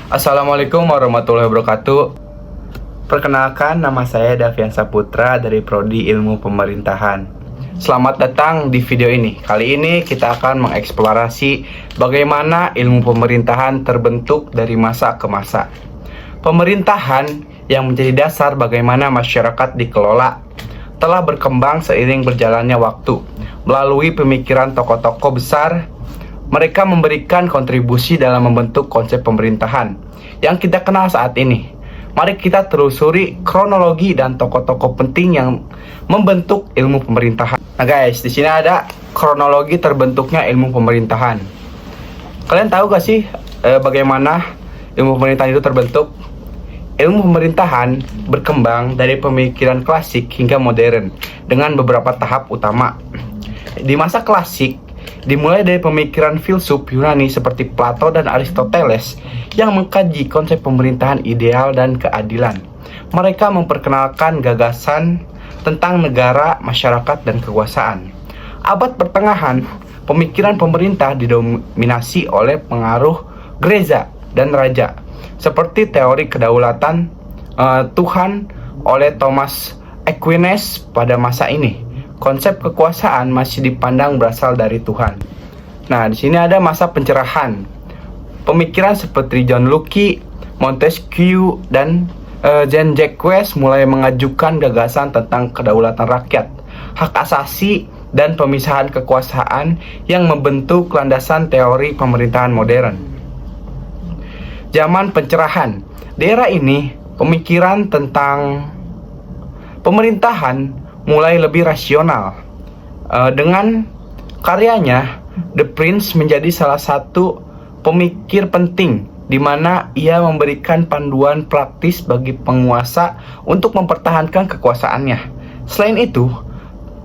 Assalamualaikum warahmatullahi wabarakatuh. Perkenalkan, nama saya Davian Saputra dari Prodi Ilmu Pemerintahan. Selamat datang di video ini. Kali ini kita akan mengeksplorasi bagaimana ilmu pemerintahan terbentuk dari masa ke masa. Pemerintahan yang menjadi dasar bagaimana masyarakat dikelola telah berkembang seiring berjalannya waktu. Melalui pemikiran tokoh-tokoh besar, mereka memberikan kontribusi dalam membentuk konsep pemerintahan yang kita kenal saat ini. Mari kita telusuri kronologi dan tokoh-tokoh penting yang membentuk ilmu pemerintahan. Nah guys, di sini ada kronologi terbentuknya ilmu pemerintahan. Kalian tahu gak sih bagaimana ilmu pemerintahan itu terbentuk? Ilmu pemerintahan berkembang dari pemikiran klasik hingga modern dengan beberapa tahap utama. Di masa klasik, dimulai dari pemikiran filsuf Yunani seperti Plato dan Aristoteles yang mengkaji konsep pemerintahan ideal dan keadilan. Mereka memperkenalkan gagasan tentang negara, masyarakat, dan kekuasaan. Abad pertengahan, pemikiran pemerintah didominasi oleh pengaruh gereja dan raja, seperti teori kedaulatan Tuhan oleh Thomas Aquinas. Pada masa ini, konsep kekuasaan masih dipandang berasal dari Tuhan. Nah, di sini ada masa pencerahan. Pemikiran seperti John Locke, Montesquieu, dan Jean-Jacques mulai mengajukan gagasan tentang kedaulatan rakyat, hak asasi, dan pemisahan kekuasaan yang membentuk landasan teori pemerintahan modern. Zaman pencerahan. Di era ini, pemikiran tentang pemerintahan mulai lebih rasional. Dengan karyanya, The Prince menjadi salah satu pemikir penting di mana ia memberikan panduan praktis bagi penguasa untuk mempertahankan kekuasaannya. Selain itu,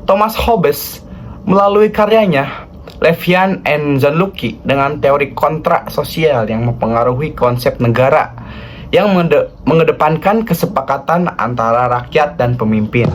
Thomas Hobbes melalui karyanya Leviathan and John Locke dengan teori kontrak sosial yang mempengaruhi konsep negara yang mengedepankan kesepakatan antara rakyat dan pemimpin.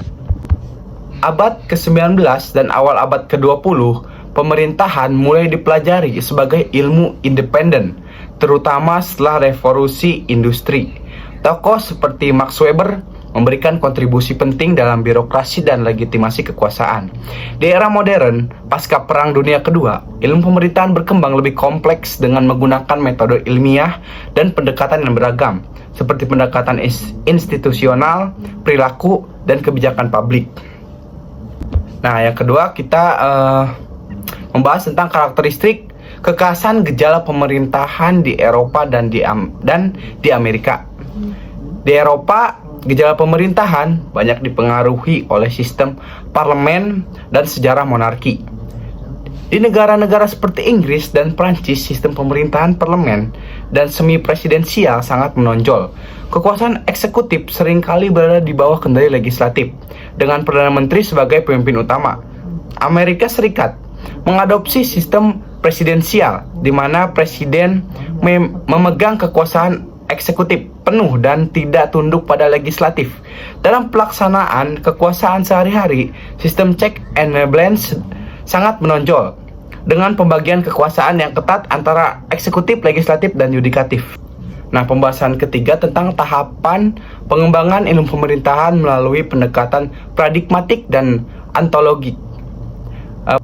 Abad ke-19 dan awal abad ke-20, pemerintahan mulai dipelajari sebagai ilmu independen, terutama setelah revolusi industri. Tokoh seperti Max Weber memberikan kontribusi penting dalam birokrasi dan legitimasi kekuasaan. Di era modern, pasca Perang Dunia Kedua, ilmu pemerintahan berkembang lebih kompleks dengan menggunakan metode ilmiah dan pendekatan yang beragam, seperti pendekatan institusional, perilaku, dan kebijakan publik. Nah, yang kedua kita membahas tentang karakteristik kekhasan gejala pemerintahan di Eropa dan di Amerika. Di Eropa, gejala pemerintahan banyak dipengaruhi oleh sistem parlemen dan sejarah monarki. Di negara-negara seperti Inggris dan Prancis, sistem pemerintahan parlemen dan semi-presidensial sangat menonjol. Kekuasaan eksekutif seringkali berada di bawah kendali legislatif, dengan Perdana Menteri sebagai pemimpin utama. Amerika Serikat mengadopsi sistem presidensial, di mana presiden memegang kekuasaan eksekutif penuh dan tidak tunduk pada legislatif. Dalam pelaksanaan kekuasaan sehari-hari, sistem check and balance sangat menonjol, dengan pembagian kekuasaan yang ketat antara eksekutif, legislatif, dan yudikatif. Nah, pembahasan ketiga tentang tahapan pengembangan ilmu pemerintahan melalui pendekatan paradigmatik dan ontologi.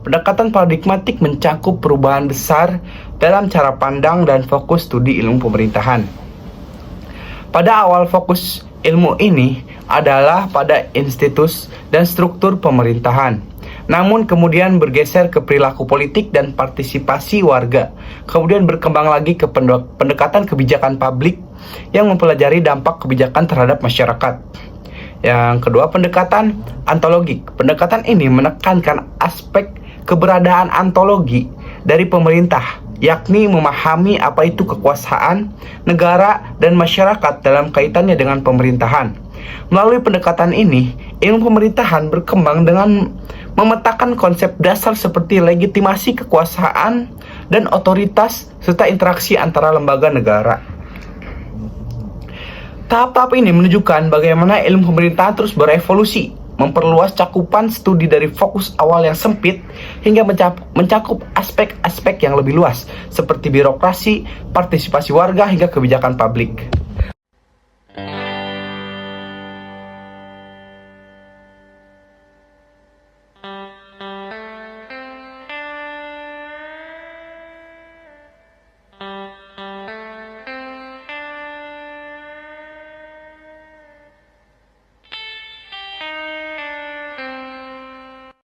Pendekatan paradigmatik mencakup perubahan besar dalam cara pandang dan fokus studi ilmu pemerintahan. Pada awal, fokus ilmu ini adalah pada institusi dan struktur pemerintahan, namun kemudian bergeser ke perilaku politik dan partisipasi warga. Kemudian berkembang lagi ke pendekatan kebijakan publik yang mempelajari dampak kebijakan terhadap masyarakat. Yang kedua, pendekatan ontologik. Pendekatan ini menekankan aspek keberadaan ontologi dari pemerintah, yakni memahami apa itu kekuasaan, negara, dan masyarakat dalam kaitannya dengan pemerintahan. Melalui pendekatan ini, ilmu pemerintahan berkembang dengan memetakan konsep dasar seperti legitimasi kekuasaan dan otoritas serta interaksi antara lembaga negara. Tahap-tahap ini menunjukkan bagaimana ilmu pemerintahan terus berevolusi memperluas cakupan studi dari fokus awal yang sempit hingga mencakup aspek-aspek yang lebih luas seperti birokrasi, partisipasi warga hingga kebijakan publik.